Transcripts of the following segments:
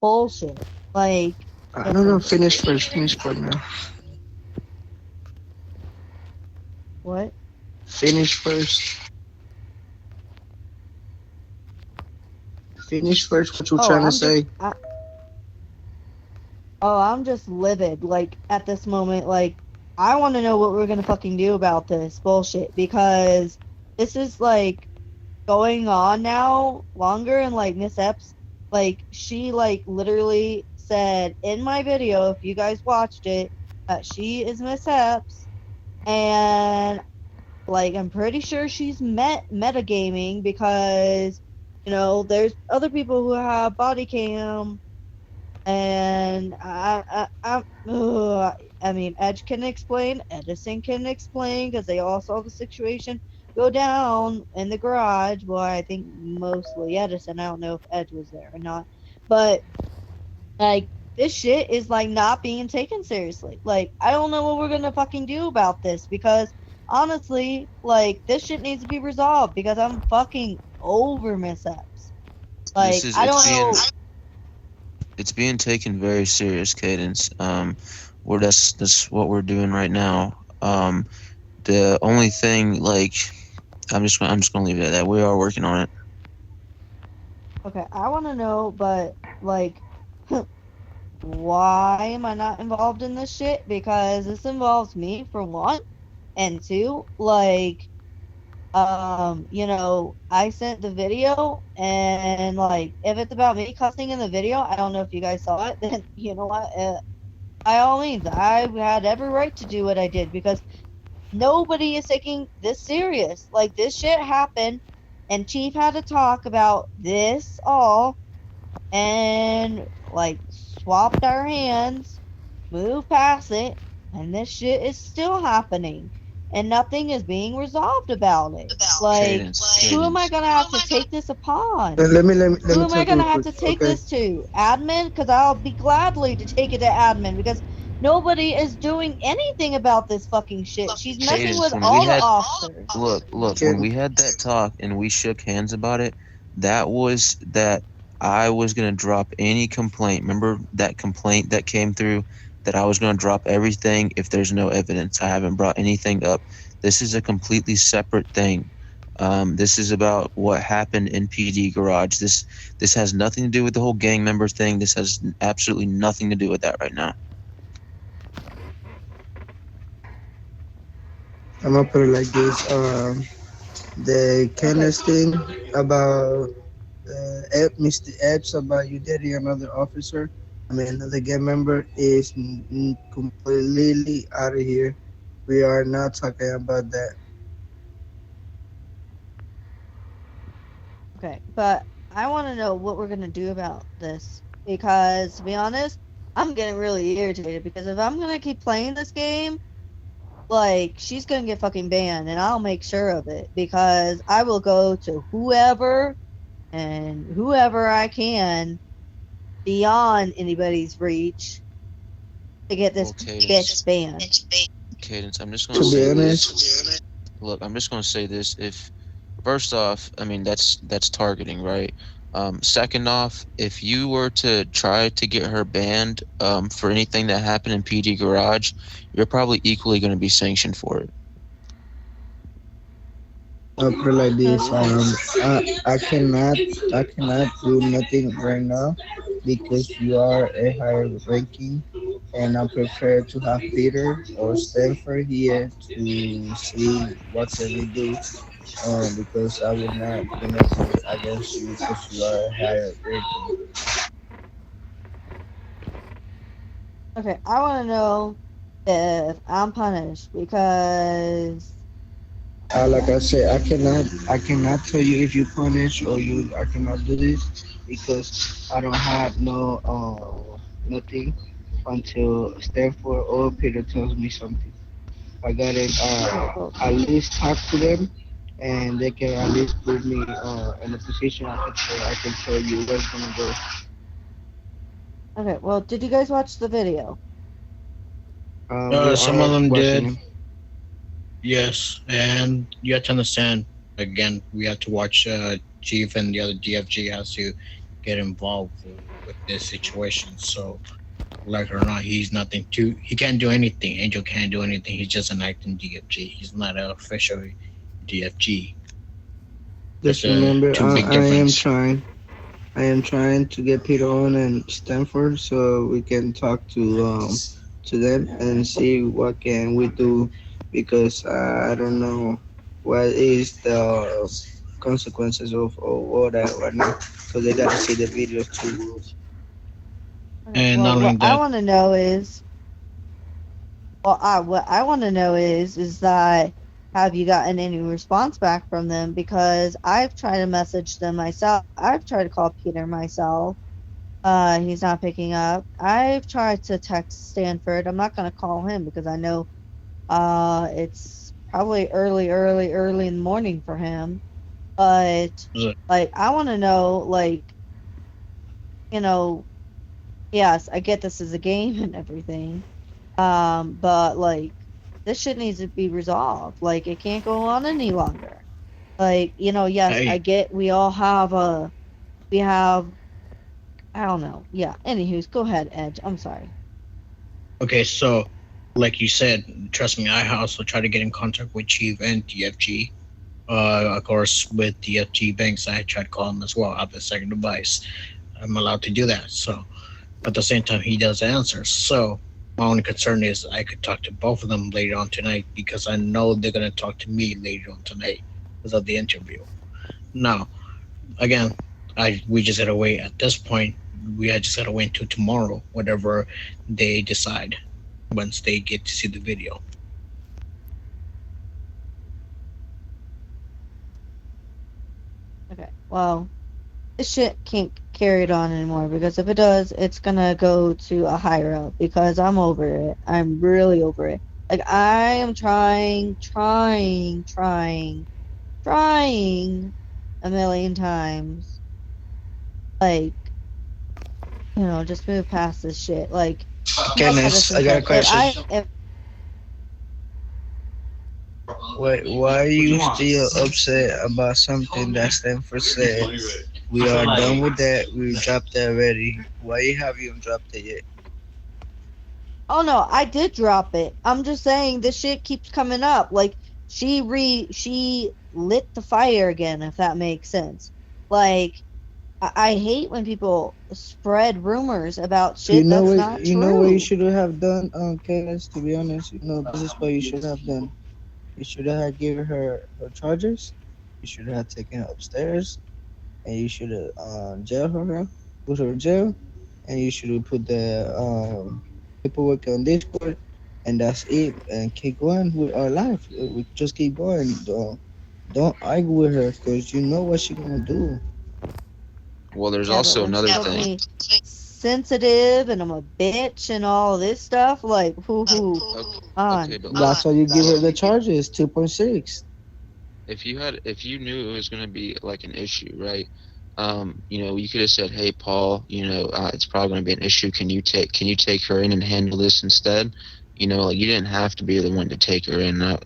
bullshit. Like, I don't know. listen, Finish first. Finish first, man. what? Finish first. Finish first. What you Oh, trying to say? I'm just livid. Like at this moment, like I want to know what we're gonna fucking do about this bullshit because this is like going on now longer and like Miss Epps, like she like literally said in my video, if you guys watched it, that she is Miss Epps and like I'm pretty sure she's metagaming because there's other people who have body cam and I mean, Edge can explain, Edison can explain, because they all saw the situation go down in the garage. Well, I think mostly Edison. I don't know if Edge was there or not, but like this shit is like not being taken seriously. Like I don't know what we're gonna fucking do about this because honestly, like this shit needs to be resolved because I'm fucking over mishaps. This Like is I don't know. it's being taken very serious, Cadence. Where that's what we're doing right now. The only thing, like, I'm just gonna leave it at that. We are working on it. Okay, I want to know, but like, why am I not involved in this shit? Because this involves me for one, and two, like, I sent the video, and like, if it's about me cussing in the video, I don't know if you guys saw it. Then you know what? By all means, I had every right to do what I did because nobody is taking this serious. Like, this shit happened, and Chief had to talk about this all and like swapped our hands, moved past it, and this shit is still happening. And nothing is being resolved about it. Like, Cadence, who am I Cadence. gonna have to take this upon? Let Who me am I talk real gonna have quick. to take Okay. this to? Admin? Because I'll be gladly to take it to admin because nobody is doing anything about this fucking shit. She's messing Cadence, with when we all the had officers. look, when Can we had that talk and we shook hands about it, that was that I was gonna drop any complaint. Remember that complaint that came through that I was gonna drop everything if there's no evidence. I haven't brought anything up. This is a completely separate thing. This is about what happened in PD Garage. This has nothing to do with the whole gang member thing. This has absolutely nothing to do with that right now. I'm gonna put it like this. The Okay, Kenneth thing about Mr. Epps about you dating another officer. I mean another gang member is completely out of here. We are not talking about that. okay. But I want to know what we're gonna do about this because, to be honest, I'm getting really irritated because if I'm gonna keep playing this game, like she's gonna get fucking banned, and I'll make sure of it because I will go to whoever and whoever I can beyond anybody's reach to get this Well, Cadence, bitch banned. Cadence, I'm just gonna To be say honest, this. Look, I'm just gonna say this. If first off, I mean that's targeting, right? Second off, if you were to try to get her banned for anything that happened in PD Garage, you're probably equally going to be sanctioned for it. I'll put it like this. Okay. I cannot do nothing right now because you are a higher ranking, and I prefer to have Peter or Stanford here to see what can we do. Because I will not do nothing against you because you are a higher ranking. Okay, I want to know if I'm punished because Like I said, I cannot tell you if you punish or you. I cannot do this because I don't have nothing until Stanford or Peter tells me something. I gotta okay, well, at least talk to them, and they can at least put me in a position I can tell you where it's gonna go. did you guys watch the video? Yeah, Some I of them watching did, them. yes, and you have to understand. Again, we have to watch Chief and the other DFG has to get involved with this situation. So, like or not, he's nothing to. He can't do anything. Angel can't do anything. He's just an acting DFG. He's not an official DFG. Just There's a remember, two big I am difference. trying. I am trying to get Peter on and Stanford so we can talk to them and see what can we do because I don't know what is the consequences of all that right now. So they gotta see the videos too. Okay, And well, not only what I that, want to know is, what I want to know is that have you gotten any response back from them? Because I've tried to message them myself. I've tried to call Peter myself. He's not picking up. I've tried to text Stanford. I'm not gonna call him because I know it's probably early in the morning for him. But like, I want to know, like, you know, yes, I get this is a game and everything. But like, this shit needs to be resolved. Like, it can't go on any longer. Like, yes, I hey, get we have, I don't know. Yeah. Anywho's, go ahead, Edge. I'm sorry. okay, so like you said, trust me, I also try to get in contact with Chief and DFG. Of course, with DFG Banks, I tried to call him as well. I have the second device. I'm allowed to do that. So at the same time, he does answer. So my only concern is I could talk to both of them later on tonight because I know they're gonna talk to me later on tonight because of the interview. Now, again, I we just gotta wait. At this point, just gotta wait until tomorrow, whatever they decide, once they get to see the video. Okay. Well, this shit can't carry it on anymore because if it does, it's gonna go to a higher up because I'm over it. I'm really over it. Like, I am trying a million times. Like, just move past this shit. Like, I've said this Kenneth, I since got a like if question. if Why are you still upset about something that Stanford said? We are done with that. We dropped that already. Why have you dropped it yet? Oh no, I did drop it. I'm just saying this shit keeps coming up. Like, she lit the fire again, if that makes sense. Like, I hate when people spread rumors about You shit know that's what? not You know what you true. should have done, Kenneth. To be honest, this is what you should have done. You should have given her charges. You should have taken her upstairs, and you should have jailed her, put her in jail, and you should have put the paperwork on Discord, and that's it. And keep going with our life. We just keep going. Don't argue with her, cause you know what she's gonna do. Well, there's Yeah, but also when she another calls thing. me sensitive and I'm a bitch and all this stuff, like, whoo, Okay, okay, on. but That's why you give her the charges, 2.6. if you knew it was going to be like an issue, right? You could have said, "Hey, Paul, it's probably going to be an issue. Can you take her in and handle this instead?" Like, you didn't have to be the one to take her in. I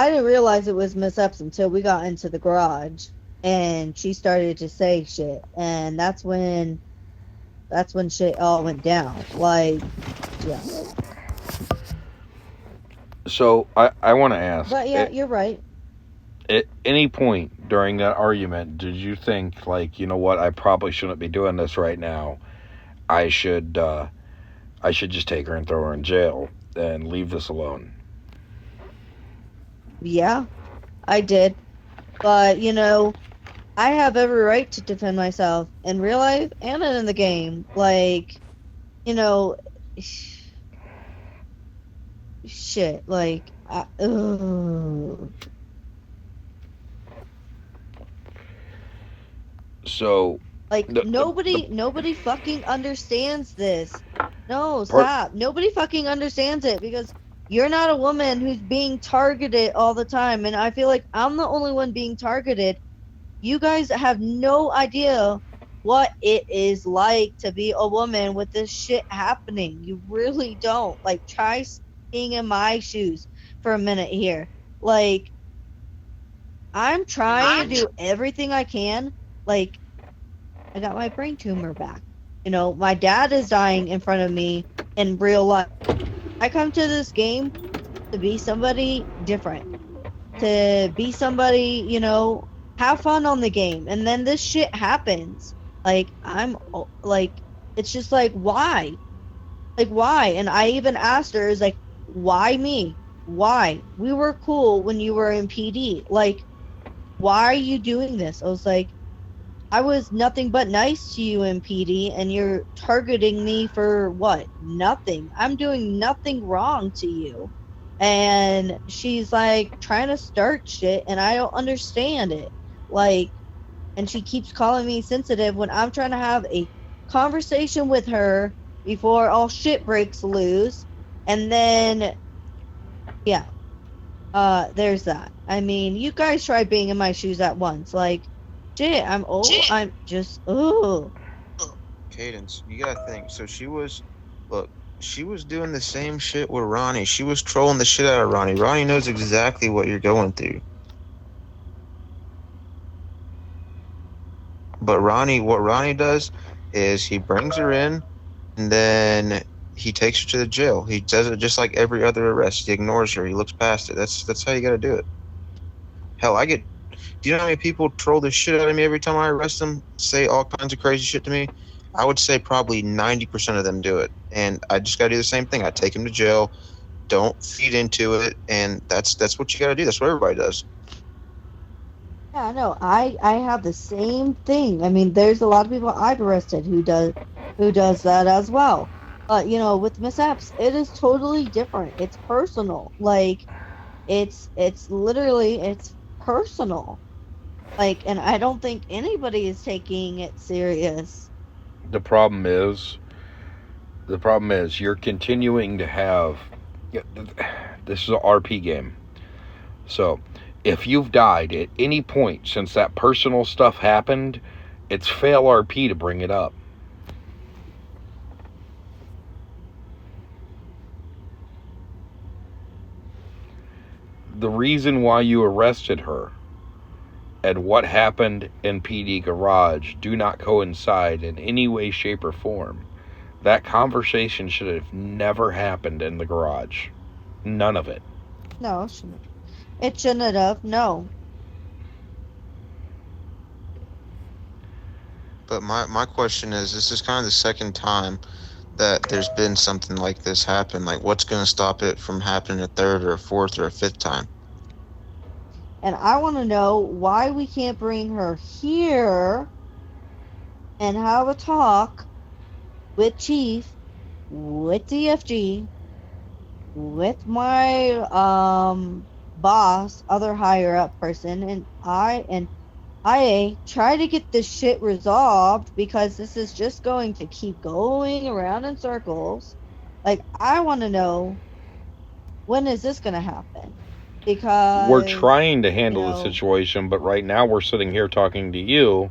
didn't realize it was Miss Epps until we got into the garage and she started to say shit, and that's when shit all went down. Like, yeah. So I want to ask, But yeah, you're right. at any point during that argument, did you think, like, you know what, I probably shouldn't be doing this right now. I should just take her and throw her in jail and leave this alone. Yeah, I did. But I have every right to defend myself in real life and in the game. Like, you know, shit. Like, ugh. So Like, the nobody fucking understands this. No, part stop. Nobody fucking understands it because you're not a woman who's being targeted all the time, and I feel like I'm the only one being targeted. You guys have no idea what it is like to be a woman with this shit happening. You really don't. Like, try being in my shoes for a minute here. Like, I'm trying to do everything I can like, I got my brain tumor back. You know, my dad is dying in front of me in real life. I come to this game to be somebody different, to be somebody, you know, have fun on the game. And then this shit happens. Like, like, it's just like, why? Like, why? And I even asked her, is like, why me? Why? We were cool when you were in PD. Like, why are you doing this? I was like, I was nothing but nice to you in PD, and you're targeting me for what? Nothing. I'm doing nothing wrong to you. And she's like trying to start shit, and I don't understand it. Like, and she keeps calling me sensitive when I'm trying to have a conversation with her before all shit breaks loose. And then, yeah, there's that. I mean, you guys try being in my shoes at once. Like, shit, I'm old. I'm just, oh. Cadence, you gotta think. So look, she was doing the same shit with Ronnie. She was trolling the shit out of Ronnie. Ronnie knows exactly what you're going through. But what Ronnie does is he brings her in, and then he takes her to the jail. He does it just like every other arrest. He ignores her. He looks past it. That's how you gotta do it. Hell, do you know how many people troll the shit out of me every time I arrest them? Say all kinds of crazy shit to me? I would say probably 90% of them do it. And I just gotta do the same thing. I take them to jail, don't feed into it, and that's what you gotta do. That's what everybody does. Yeah, no, I have the same thing. I mean, there's a lot of people I've arrested who does that as well. But you know, with mishaps, it is totally different. It's personal. Like, it's literally it's personal. Like, and I don't think anybody is taking it serious. The problem is you're continuing to have. This is an RP game, so if you've died at any point since that personal stuff happened, it's fail RP to bring it up. The reason why you arrested her and what happened in PD Garage do not coincide in any way, shape, or form. That conversation should have never happened in the garage. None of it. No, it shouldn't have. No. But my question is, this is kind of the second time that there's been something like this happen. Like, what's going to stop it from happening a third or a fourth or a fifth time? And I want to know why we can't bring her here and have a talk with Chief, with DFG, with my boss, other higher up person, and IA try to get this shit resolved, because this is just going to keep going around in circles. Like, I want to know, when is this going to happen? Because we're trying to handle the know, situation, but right now we're sitting here talking to you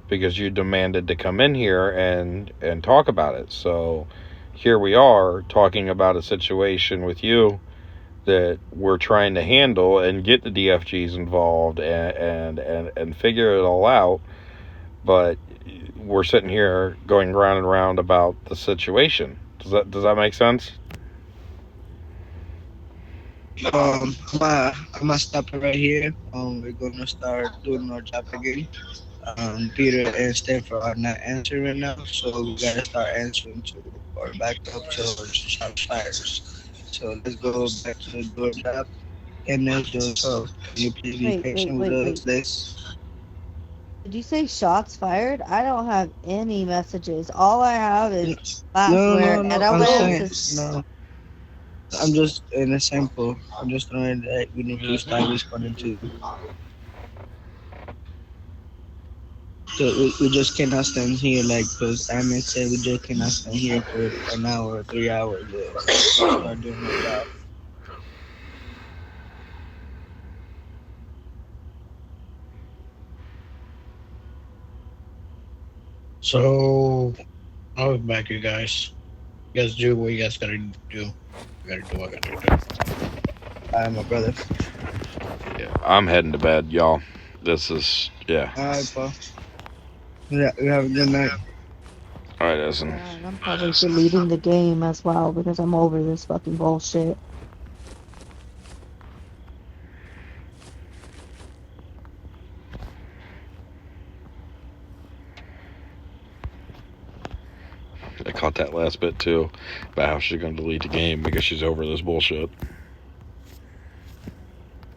because you demanded to come in here and talk about it. So here we are talking about a situation with you that we're trying to handle and get the DFGs involved and figure it all out. But we're sitting here going round and round about the situation. Does that make sense? I'm gonna stop it right here. We're gonna start doing our job again. Peter and Stanford are not answering right now, so we gotta start answering to our backup to shots fired. So let's go back to the door job and let's do it. So can you please be patient with us, please? Did you say shots fired? I don't have any messages. All I have is glassware, and no. I'm just in a sample. I'm just knowing that we need to start responding to. So we just cannot stand here, like, because Ahmed said we just cannot stand here for an hour, 3 hours. Start doing our job. So, I'll be back, you guys. You guys do what you guys gotta do. I gotta do what I gotta do. Alright, my brother. Yeah, I'm heading to bed, y'all. This is, yeah. Alright, Paul. Yeah, you have a good night. All right, Essen. Yeah, and I'm probably deleting the game as well because I'm over this fucking bullshit. I caught that last bit too about how she's gonna delete the game because she's over this bullshit.